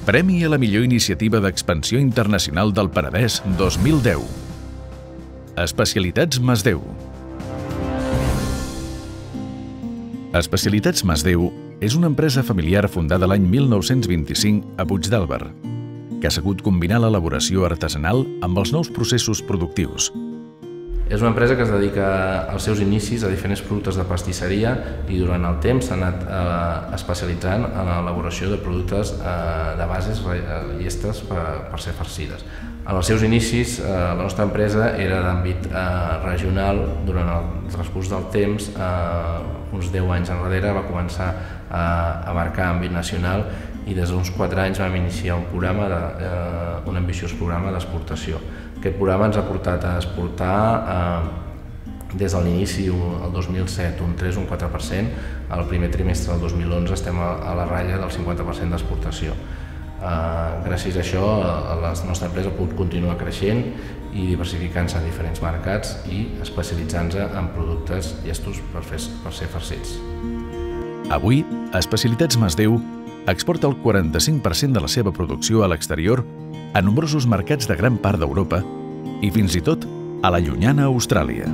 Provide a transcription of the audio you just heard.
Premi a la millor iniciativa d'expansió internacional del Penedès 2010. Especialitats Masdéu. Especialitats Masdéu és una empresa familiar fundada l'any 1925 a Puigdàlber, que ha sabut combinar l'elaboració artesanal amb els nous processos productius. És una empresa que es dedica als seus inicis a diferents productes de pastisseria i durant el temps s'ha anat especialitzant en l'elaboració de productes de bases llestes per ser farcides. En els seus inicis la nostra empresa era d'àmbit regional. Durant el transcurs del temps, uns 10 anys enrere, va començar a abarcar àmbit nacional i des d'uns 4 anys vam iniciar un ambiciós programa d'exportació. Aquest programa ens ha portat a exportar des de l'inici, el 2007, un 3 o un 4%. Al primer trimestre del 2011 estem a la ratlla del 50% d'exportació. Gràcies a això, la nostra empresa ha pogut continuar creixent i diversificant-se en diferents mercats i especialitzant-se en productes llestos per ser farcits. Avui, Especialitats Masdéu exporta el 45% de la seva producció a l'exterior a nombrosos mercats de gran part d'Europa i fins i tot a la llunyana Austràlia.